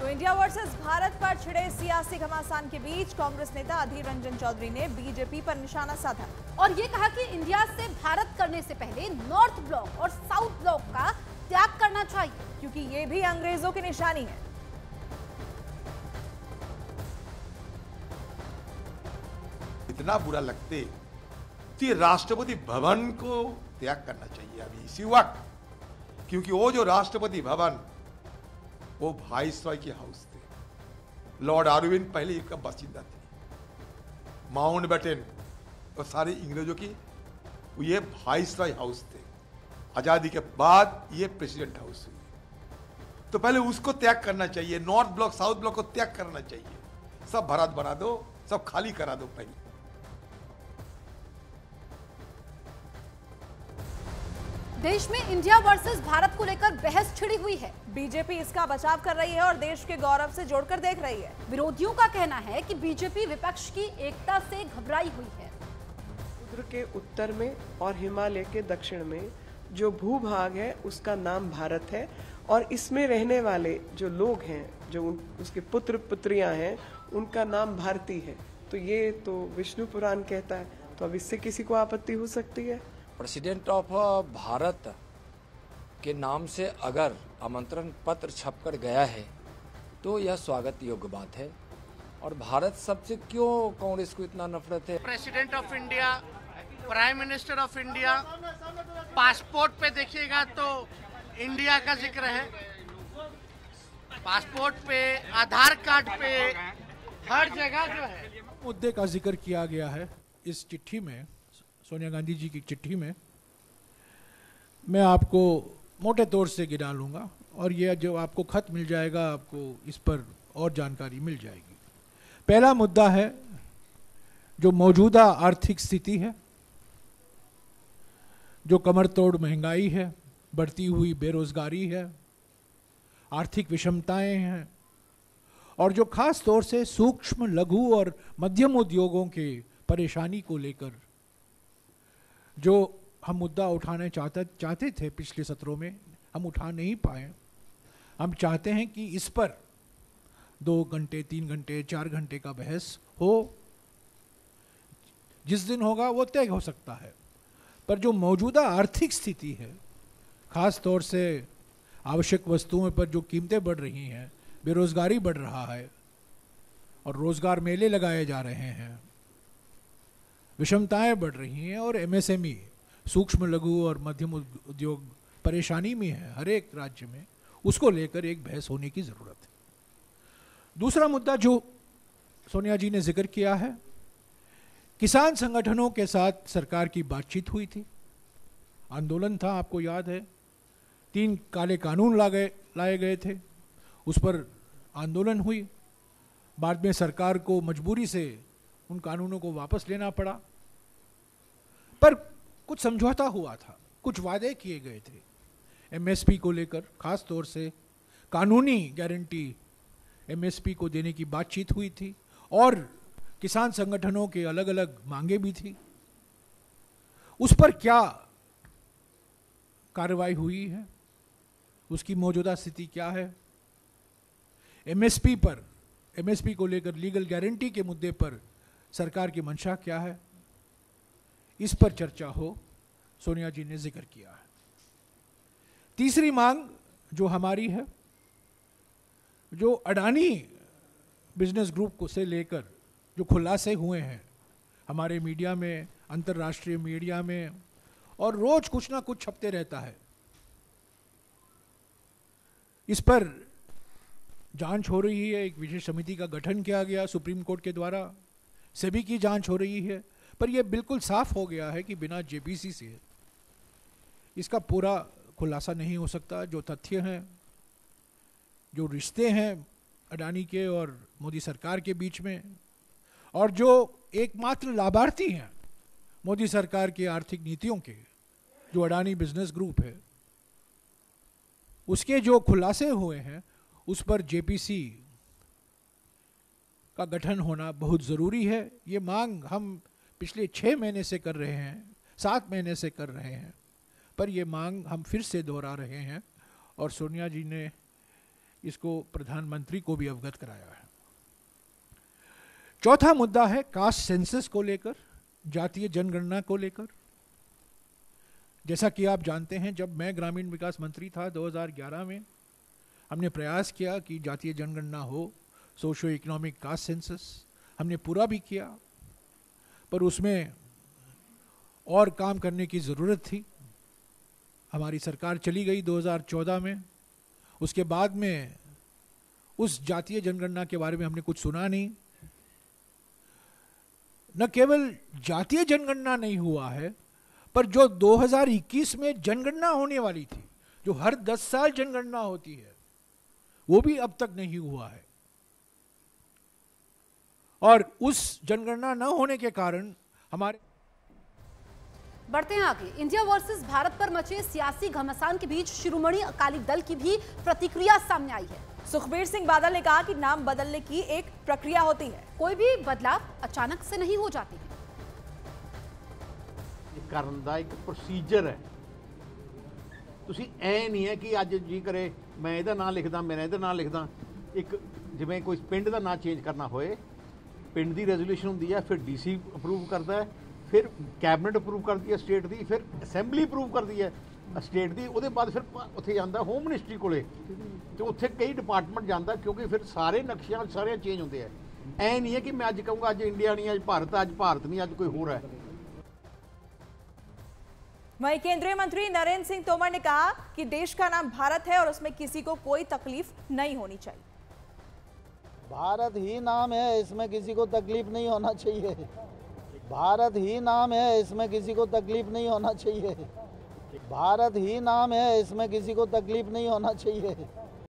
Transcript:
तो India versus Bharat पर छिड़े सियासी घमासान के बीच कांग्रेस नेता अधीर रंजन चौधरी ने बीजेपी पर निशाना साधा और ये कहा कि इंडिया से भारत करने से पहले नॉर्थ ब्लॉक और साउथ ब्लॉक का त्याग करना चाहिए, क्योंकि ये भी अंग्रेजों की निशानी है। इतना बुरा लगते तो ये राष्ट्रपति भवन को त्याग करना चाहिए अभी इसी वक्त, क्योंकि वो जो राष्ट्रपति भवन वो वाइसरॉय के हाउस थे। लॉर्ड आरविन पहले इसका बासिंदा थे। माउंटबेटन और सारे अंग्रेजों की ये वाइसरॉय हाउस थे। आजादी के बाद ये प्रेसिडेंट हाउस हुई, तो पहले उसको त्याग करना चाहिए। नॉर्थ ब्लॉक साउथ ब्लॉक को त्याग करना चाहिए। सब भारत बना दो, सब खाली करा दो पहले। देश में इंडिया वर्सेस भारत को लेकर बहस छिड़ी हुई है। बीजेपी इसका बचाव कर रही है और देश के गौरव से जोड़कर देख रही है। विरोधियों का कहना है कि बीजेपी विपक्ष की एकता से घबराई हुई है। समुद्र के उत्तर में और हिमालय के दक्षिण में जो भूभाग है उसका नाम भारत है, और इसमें रहने वाले जो लोग हैं, जो उसके पुत्र पुत्रियां हैं, उनका नाम भारती है। तो ये तो विष्णु पुराण कहता है, तो अब इससे किसी को आपत्ति हो सकती है? प्रेसिडेंट ऑफ भारत के नाम से अगर आमंत्रण पत्र छपकर गया है तो यह स्वागत योग्य बात है। और भारत सबसे क्यों कांग्रेस को इतना नफरत है? President of India, prime minister of India, passport पे देखिएगा तो इंडिया का जिक्र है। पासपोर्ट पे, आधार कार्ड पे, हर जगह जो है मुद्दे का जिक्र किया गया है इस चिट्ठी में, सोनिया गांधी जी की चिट्ठी में। मैं आपको मोटे तौर से गिना लूँगा और यह जो आपको खत मिल जाएगा आपको इस पर और जानकारी मिल जाएगी। पहला मुद्दा है जो मौजूदा आर्थिक स्थिति है, जो कमर तोड़ महंगाई है, बढ़ती हुई बेरोजगारी है, आर्थिक विषमताएं हैं, और जो खास तौर से सूक्ष्म, लघु और मध्यम उद्योगों के परेशानी को लेकर जो हम मुद्दा उठाने चाहते थे पिछले सत्रों में, हम उठा नहीं पाए। हम चाहते हैं कि इस पर 2 घंटे, 3 घंटे, 4 घंटे का बहस हो। जिस दिन होगा वो तय हो सकता है, पर जो मौजूदा आर्थिक स्थिति है, खास तौर से आवश्यक वस्तुओं पर जो कीमतें बढ़ रही हैं, बेरोजगारी बढ़ रहा है और रोजगार मेले लगाए जा रहे हैं, विषमताएं बढ़ रही हैं और एमएसएमई, सूक्ष्म लघु और मध्यम उद्योग परेशानी में है हर एक राज्य में, उसको लेकर एक बहस होने की जरूरत है। दूसरा मुद्दा जो सोनिया जी ने जिक्र किया है, किसान संगठनों के साथ सरकार की बातचीत हुई थी, आंदोलन था, आपको याद है। 3 काले कानून लाए गए थे, उस पर आंदोलन हुई। बाद में सरकार को मजबूरी से उन कानूनों को वापस लेना पड़ा, पर कुछ समझौता हुआ था, कुछ वादे किए गए थे एमएसपी को लेकर। खास तौर से कानूनी गारंटी एमएसपी को देने की बातचीत हुई थी और किसान संगठनों के अलग अलग मांगे भी थी। उस पर क्या कार्रवाई हुई है, उसकी मौजूदा स्थिति क्या है? एमएसपी को लेकर लीगल गारंटी के मुद्दे पर सरकार की मंशा क्या है, इस पर चर्चा हो, सोनिया जी ने जिक्र किया है। तीसरी मांग जो हमारी है, जो अडानी बिजनेस ग्रुप को से लेकर जो खुलासे हुए हैं हमारे मीडिया में, अंतर्राष्ट्रीय मीडिया में, और रोज कुछ ना कुछ छपते रहता है, इस पर जांच हो रही है। एक विशेष समिति का गठन किया गया सुप्रीम कोर्ट के द्वारा, सेबी की जांच हो रही है, पर यह बिल्कुल साफ हो गया है कि बिना जेपीसी से इसका पूरा खुलासा नहीं हो सकता। जो तथ्य हैं, जो रिश्ते हैं अडानी के और मोदी सरकार के बीच में, और जो एकमात्र लाभार्थी हैं मोदी सरकार की आर्थिक नीतियों के, जो अडानी बिजनेस ग्रुप है, उसके जो खुलासे हुए हैं, उस पर जेपीसी का गठन होना बहुत ज़रूरी है। ये मांग हम पिछले 6 महीने से कर रहे हैं, 7 महीने से कर रहे हैं, पर ये मांग हम फिर से दोहरा रहे हैं और सोनिया जी ने इसको प्रधानमंत्री को भी अवगत कराया है। चौथा मुद्दा है कास्ट सेंसस को लेकर, जातीय जनगणना को लेकर। जैसा कि आप जानते हैं, जब मैं ग्रामीण विकास मंत्री था 2011 में, हमने प्रयास किया कि जातीय जनगणना हो, सोशो इकोनॉमिक कास्ट सेंसस। हमने पूरा भी किया, पर उसमें और काम करने की ज़रूरत थी। हमारी सरकार चली गई 2014 में। उसके बाद में उस जातीय जनगणना के बारे में हमने कुछ सुना नहीं। न केवल जातीय जनगणना नहीं हुआ है, पर जो 2021 में जनगणना होने वाली थी, जो हर 10 साल जनगणना होती है, वो भी अब तक नहीं हुआ है। और उस जनगणना न होने के कारण हमारे बढ़ते हैं आगे। इंडिया वर्सेस भारत पर मचे सियासी घमासान के बीच शिरोमणि अकाली दल की भी प्रतिक्रिया सामने आई है। सुखबीर सिंह बादल ने कहा कि नाम बदलने की एक प्रक्रिया होती है, कोई भी बदलाव अचानक से नहीं हो जाती है। ਕਰਨ ਦਾ ਇੱਕ ਪ੍ਰੋਸੀਜਰ ਹੈ। ਤੁਸੀਂ ਐ ਨਹੀਂ ਹੈ ਕਿ ਅੱਜ ਜੀ ਕਰੇ ਮੈਂ ਇਹਦਾ ਨਾਂ ਲਿਖਦਾ, ਮੈਂ ਇਹਦਾ ਨਾਂ ਲਿਖਦਾ। ਇੱਕ ਜਿਵੇਂ ਕੋਈ ਪਿੰਡ ਦਾ ਨਾਂ ਚੇਂਜ ਕਰਨਾ ਹੋਏ, ਪਿੰਡ ਦੀ ਰੈਜ਼ੋਲੂਸ਼ਨ ਹੁੰਦੀ ਹੈ, ਫਿਰ ਡੀਸੀ ਅਪਰੂਵ ਕਰਦਾ ਹੈ, ਫਿਰ ਕੈਬਨਿਟ ਅਪਰੂਵ ਕਰਦੀ ਹੈ ਸਟੇਟ ਦੀ, ਫਿਰ ਅਸੈਂਬਲੀ ਅਪਰੂਵ ਕਰਦੀ ਹੈ ਸਟੇਟ ਦੀ। ਉਹਦੇ ਬਾਅਦ ਫਿਰ ਉੱਥੇ ਜਾਂਦਾ ਹੋਮ ਮਿਨਿਸਟਰੀ ਕੋਲੇ, ਤੇ ਉੱਥੇ ਕਈ ਡਿਪਾਰਟਮੈਂਟ ਜਾਂਦਾ, ਕਿਉਂਕਿ ਫਿਰ ਸਾਰੇ ਨਕਸ਼ਿਆਂ ਸਾਰੇ ਚੇਂਜ ਹੁੰਦੇ ਆ। ਐ ਨਹੀਂ ਹੈ ਕਿ ਮੈਂ ਅੱਜ ਕਹੂੰਗਾ ਅੱਜ ਇੰਡੀਆ ਨਹੀਂ, ਅੱਜ ਭਾਰਤ ਨਹੀਂ, ਅੱਜ ਕੋਈ ਹੋਰ ਹੈ। वहीं केंद्रीय मंत्री नरेंद्र सिंह तोमर ने कहा कि देश का नाम भारत है और उसमें किसी को कोई तकलीफ नहीं होनी चाहिए। भारत ही नाम है, इसमें किसी को तकलीफ नहीं होना चाहिए। भारत ही नाम है, इसमें किसी को तकलीफ नहीं होना चाहिए। भारत ही नाम है, इसमें किसी को तकलीफ नहीं होना चाहिए।